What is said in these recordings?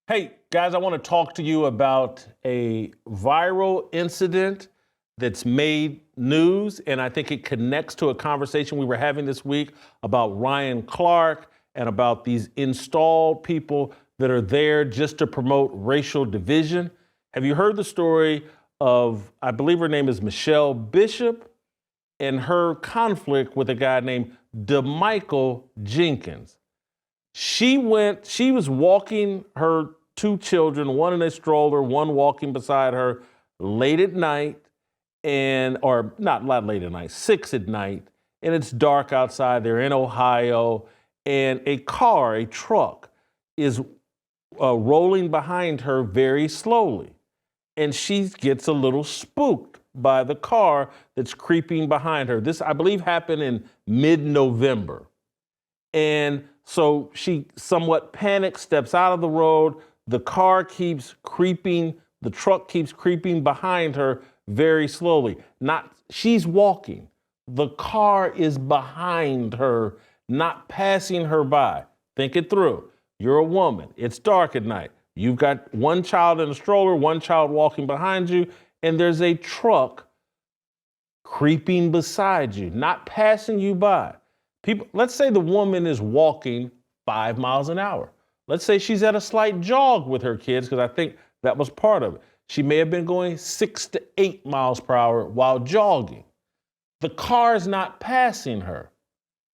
Hey, guys, I want to talk to you about a viral incident that's made news, and I think it connects to a conversation we were having this week about Ryan Clark and about these installed people that are there just to promote racial division. Have you heard the story of, I believe her name is Michelle Bishop, and her conflict with a guy named DeMichael Jenkins? She was walking her two children, one in a stroller, one walking beside her late at night, or not late at night, 6 at night, and it's dark outside. They're in Ohio, and a truck, is rolling behind her very slowly. And she gets a little spooked by the car that's creeping behind her. This, I believe, happened in mid-November. And so she somewhat panics, steps out of the road. The car keeps creeping, the truck keeps creeping behind her very slowly. She's walking. The car is behind her, not passing her by. Think it through. You're a woman. It's dark at night. You've got one child in a stroller, one child walking behind you, and there's a truck creeping beside you, not passing you by. Let's say the woman is walking 5 miles an hour. Let's say she's at a slight jog with her kids, because I think that was part of it. She may have been going 6 to 8 miles per hour while jogging. The car's not passing her.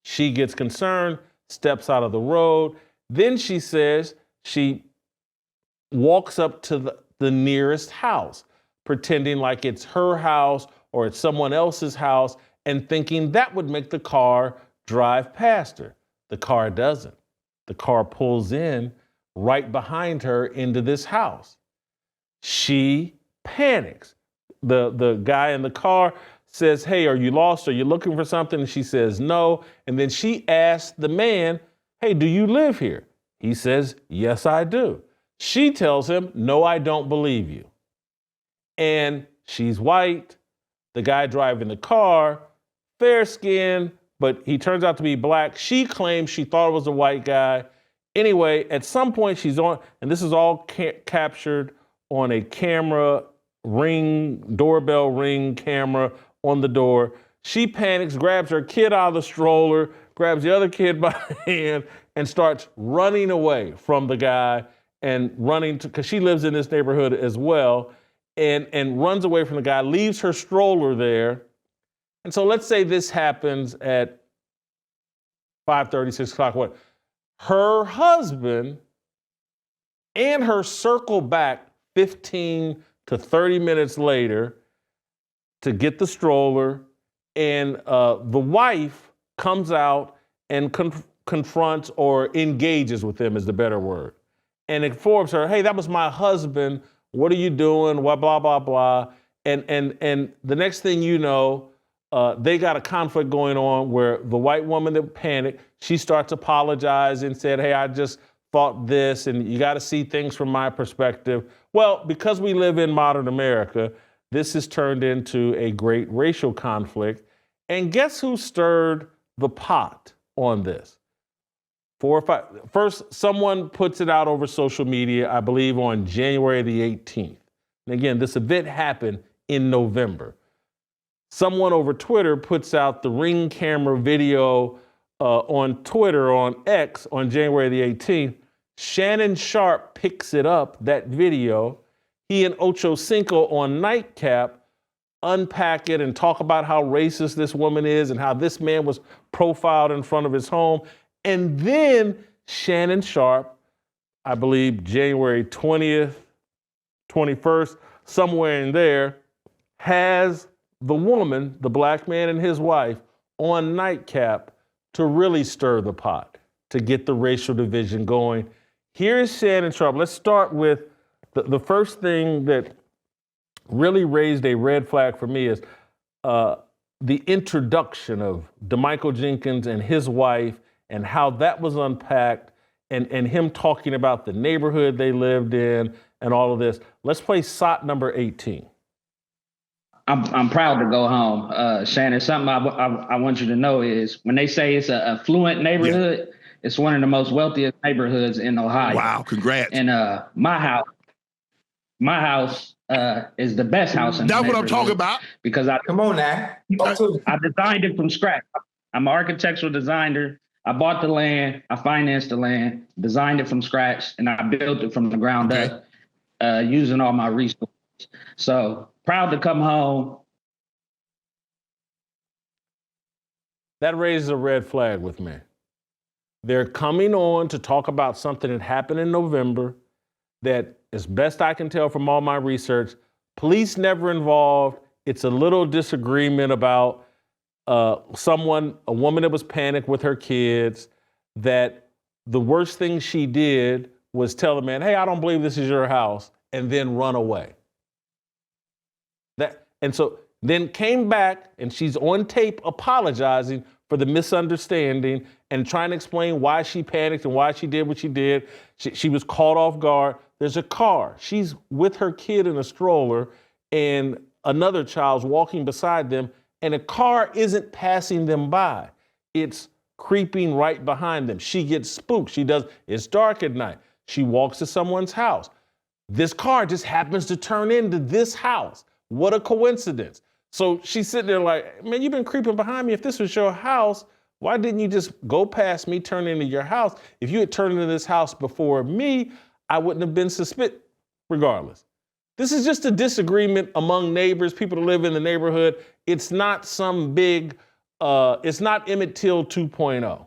She gets concerned, steps out of the road. Then she says she walks up to the nearest house, pretending like it's her house or it's someone else's house, and thinking that would make the car drive past her. The car doesn't. The car pulls in right behind her into this house. She panics. The guy in the car says, "Hey, are you lost? Are you looking for something?" And she says, "No." And then she asks the man, "Hey, do you live here?" He says, "Yes, I do." She tells him, "No, I don't believe you." And she's white. The guy driving the car, fair skinned, but he turns out to be black. She claims she thought it was a white guy. Anyway, at some point she's on, and this is all captured on a doorbell ring camera on the door. She panics, grabs her kid out of the stroller, grabs the other kid by the hand, and starts running away from the guy, and because she lives in this neighborhood as well, and runs away from the guy, leaves her stroller there. And so let's say this happens at 5:30, 6 o'clock. What? Her husband and her circle back 15 to 30 minutes later to get the stroller, and the wife comes out and confronts or engages with him, is the better word, and informs her, "Hey, that was my husband. What are you doing? Blah, blah, blah, blah." And the next thing you know, they got a conflict going on where the white woman that panicked, she starts apologizing and said, "Hey, I just thought this, and you got to see things from my perspective." Well, because we live in modern America, this has turned into a great racial conflict. And guess who stirred the pot on this? 4 or 5. First, someone puts it out over social media, I believe on January the 18th. And again, this event happened in November. Someone over Twitter puts out the Ring camera video on Twitter, on X, on January the 18th. Shannon Sharpe picks it up, that video. He and Ocho Cinco on Nightcap unpack it and talk about how racist this woman is and how this man was profiled in front of his home. And then Shannon Sharpe, I believe January 20th, 21st, somewhere in there, has the woman, the black man and his wife, on Nightcap to really stir the pot, to get the racial division going. Here is Shannon Sharpe. Let's start with the first thing that really raised a red flag for me is the introduction of DeMichael Jenkins and his wife, and how that was unpacked, and him talking about the neighborhood they lived in and all of this. Let's play SOT number 18. I'm proud to go home, Shannon. Something I want you to know is when they say it's a affluent neighborhood, It's one of the most wealthiest neighborhoods in Ohio. Wow, congrats. And my house is the best house in the That's what I'm neighborhood talking about. because Come on now. I designed it from scratch. I'm an architectural designer. I bought the land, I financed the land, designed it from scratch, and I built it from the ground up using all my resources. So proud to come home. That raises a red flag with me. They're coming on to talk about something that happened in November that, as best I can tell from all my research, police never involved. It's a little disagreement about a woman that was panicked with her kids, that the worst thing she did was tell the man, hey, I don't believe this is your house, and then run away. And so then came back, and she's on tape apologizing for the misunderstanding and trying to explain why she panicked and why she did what she did. She was caught off guard. There's a car. She's with her kid in a stroller, and another child's walking beside them, and a car isn't passing them by. It's creeping right behind them. She gets spooked. It's dark at night. She walks to someone's house. This car just happens to turn into this house. What a coincidence. So she's sitting there like, man, you've been creeping behind me. If this was your house, why didn't you just go past me, turn into your house? If you had turned into this house before me, I wouldn't have been suspicious. Regardless, this is just a disagreement among neighbors, people that live in the neighborhood. It's not some big, it's not Emmett Till 2.0.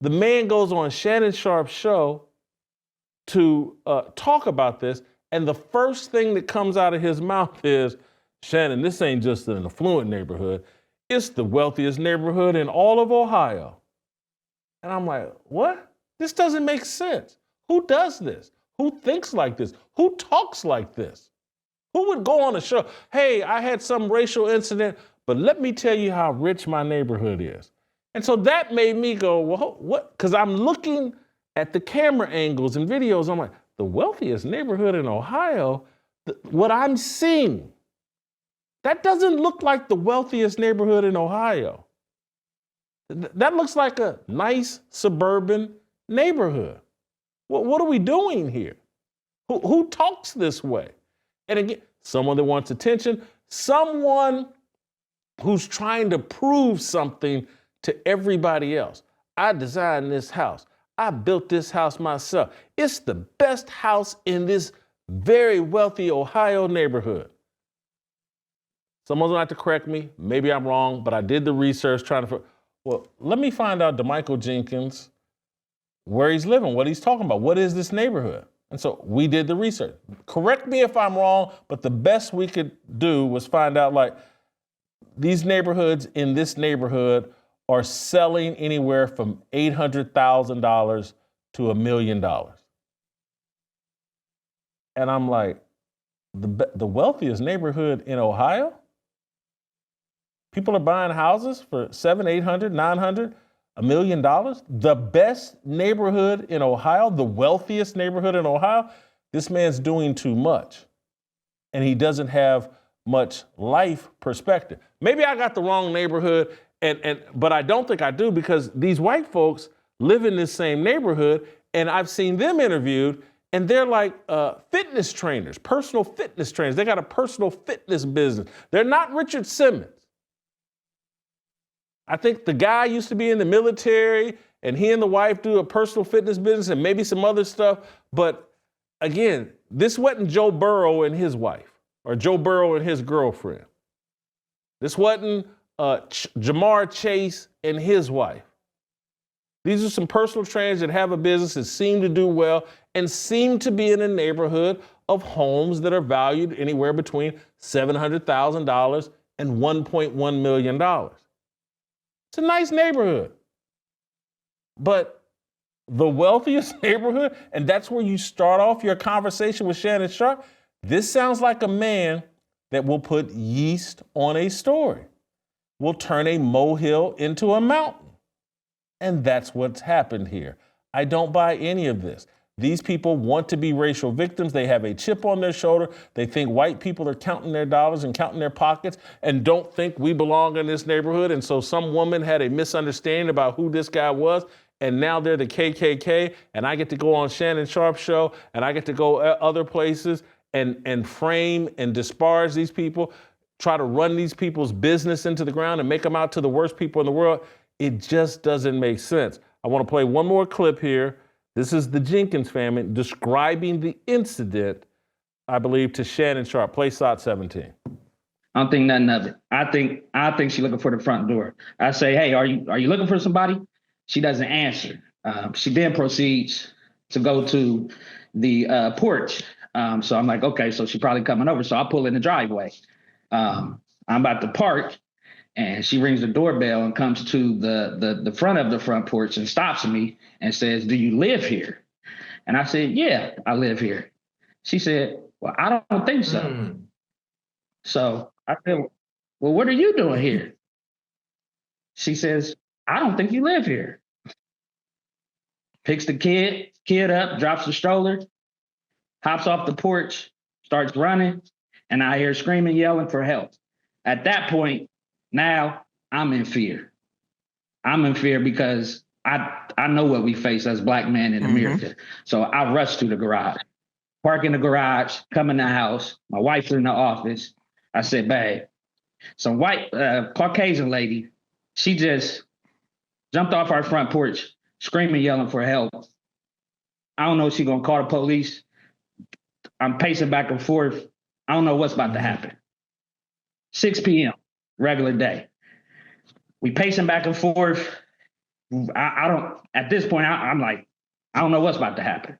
The man goes on Shannon Sharpe's show to talk about this, and the first thing that comes out of his mouth is, Shannon, this ain't just an affluent neighborhood. It's the wealthiest neighborhood in all of Ohio. And I'm like, what? This doesn't make sense. Who does this? Who thinks like this? Who talks like this? Who would go on a show? Hey, I had some racial incident, but let me tell you how rich my neighborhood is. And so that made me go, well, what? Because I'm looking at the camera angles and videos. I'm like, the wealthiest neighborhood in Ohio, what I'm seeing, that doesn't look like the wealthiest neighborhood in Ohio. That looks like a nice suburban neighborhood. What are we doing here? Who talks this way? And again, someone that wants attention, someone who's trying to prove something to everybody else. I designed this house. I built this house myself. It's the best house in this very wealthy Ohio neighborhood. Someone's gonna have to correct me. Maybe I'm wrong, but I did the research let me find out DeMichael Jenkins, where he's living, what he's talking about. What is this neighborhood? And so we did the research. Correct me if I'm wrong, but the best we could do was find out, like, these neighborhoods in this neighborhood are selling anywhere from $800,000 to $1 million. And I'm like, the wealthiest neighborhood in Ohio? People are buying houses for $700,000, $800,000, $900,000, $1 million. The best neighborhood in Ohio, the wealthiest neighborhood in Ohio, this man's doing too much. And he doesn't have much life perspective. Maybe I got the wrong neighborhood, but I don't think I do, because these white folks live in this same neighborhood, and I've seen them interviewed, and they're like fitness trainers, personal fitness trainers. They got a personal fitness business. They're not Richard Simmons. I think the guy used to be in the military, and he and the wife do a personal fitness business and maybe some other stuff. But again, this wasn't Joe Burrow and his wife, or Joe Burrow and his girlfriend. This wasn't Jamar Chase and his wife. These are some personal trainers that have a business that seem to do well and seem to be in a neighborhood of homes that are valued anywhere between $700,000 and $1.1 million. It's a nice neighborhood. But the wealthiest neighborhood, and that's where you start off your conversation with Shannon Sharpe, this sounds like a man that will put yeast on a story, will turn a molehill into a mountain. And that's what's happened here. I don't buy any of this. These people want to be racial victims. They have a chip on their shoulder. They think white people are counting their dollars and counting their pockets and don't think we belong in this neighborhood. And so some woman had a misunderstanding about who this guy was, and now they're the KKK, and I get to go on Shannon Sharpe show, and I get to go other places and frame and disparage these people, try to run these people's business into the ground and make them out to the worst people in the world. It just doesn't make sense. I want to play one more clip here. This is the Jenkins family describing the incident, I believe, to Shannon Sharpe. Play SOT 17. I don't think nothing of it. I think she's looking for the front door. I say, hey, are you looking for somebody? She doesn't answer. She then proceeds to go to the porch. So I'm like, okay, so she's probably coming over. So I pull in the driveway. I'm about to park, and she rings the doorbell and comes to the front of the front porch and stops me and says, do you live here? And I said, yeah, I live here. She said, well, I don't think so. So I said, well, what are you doing here? She says, I don't think you live here. Picks the kid up, drops the stroller, hops off the porch, starts running, and I hear screaming, yelling for help. At that point, now I'm in fear. I'm in fear because I know what we face as Black men in America. So I rush to the garage, park in the garage, come in the house. My wife's in the office. I said, babe, some white Caucasian lady, she just jumped off our front porch, screaming, yelling for help. I don't know if she's gonna call the police. I'm pacing back and forth. I don't know what's about to happen. 6 p.m., regular day. We pacing back and forth. I don't, at this point, I'm like, I don't know what's about to happen.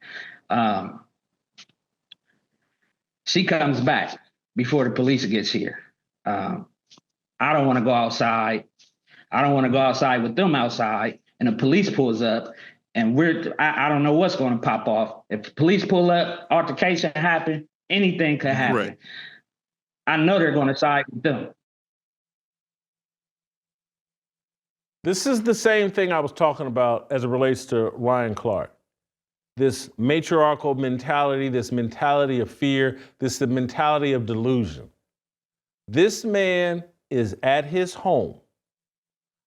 She comes back before the police gets here. I don't want to go outside. I don't want to go outside with them outside. And the police pulls up, and I don't know what's going to pop off. If the police pull up, altercation happen, anything could happen. Right. I know they're going to side with them. This is the same thing I was talking about as it relates to Ryan Clark. This matriarchal mentality, this mentality of fear, this the mentality of delusion. This man is at his home.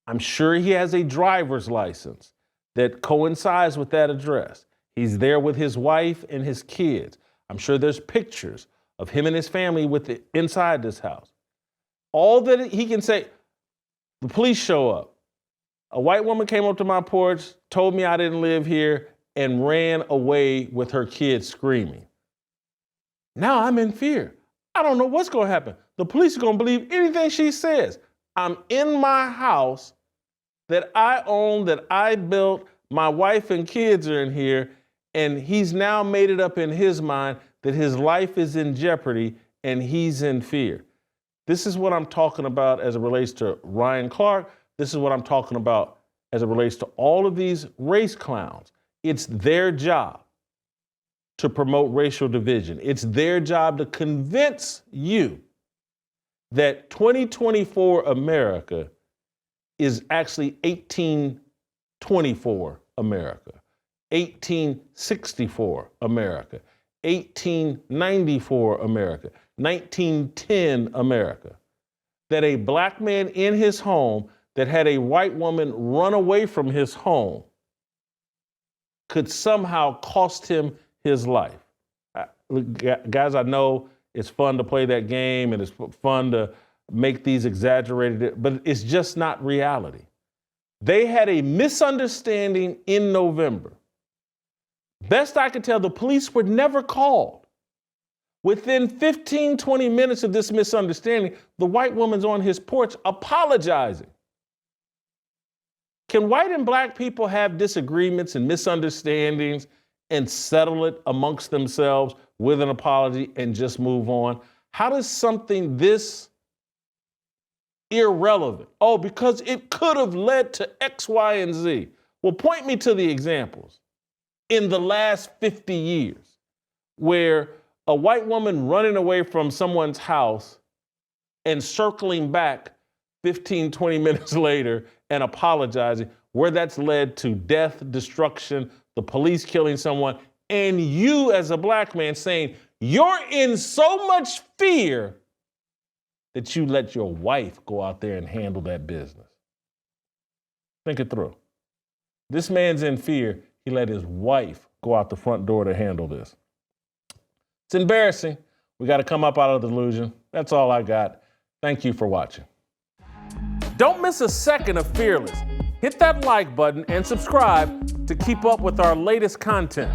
I'm sure he has a driver's license that coincides with that address. He's there with his wife and his kids. I'm sure there's pictures of him and his family inside this house. All that he can say, the police show up. A white woman came up to my porch, told me I didn't live here, and ran away with her kids screaming. Now I'm in fear. I don't know what's going to happen. The police are going to believe anything she says. I'm in my house that I own, that I built. My wife and kids are in here, and he's now made it up in his mind that his life is in jeopardy and he's in fear. This is what I'm talking about as it relates to Ryan Clark. This is what I'm talking about as it relates to all of these race clowns. It's their job to promote racial division. It's their job to convince you that 2024 America is actually 1824 America, 1864 America, 1894 America, 1910 America. That a Black man in his home that had a white woman run away from his home could somehow cost him his life. Guys, I know it's fun to play that game and it's fun to make these exaggerated, but it's just not reality. They had a misunderstanding in November. Best I could tell, the police were never called. Within 15, 20 minutes of this misunderstanding, the white woman's on his porch apologizing. Can white and Black people have disagreements and misunderstandings and settle it amongst themselves with an apology and just move on? How does something this irrelevant, because it could have led to X, Y, and Z. Well, point me to the examples in the last 50 years where a white woman running away from someone's house and circling back 15, 20 minutes later and apologizing, where that's led to death, destruction, the police killing someone, and you as a Black man saying, you're in so much fear that you let your wife go out there and handle that business. Think it through. This man's in fear. He let his wife go out the front door to handle this. It's embarrassing. We got to come up out of the delusion. That's all I got. Thank you for watching. Don't miss a second of Fearless. Hit that like button and subscribe to keep up with our latest content.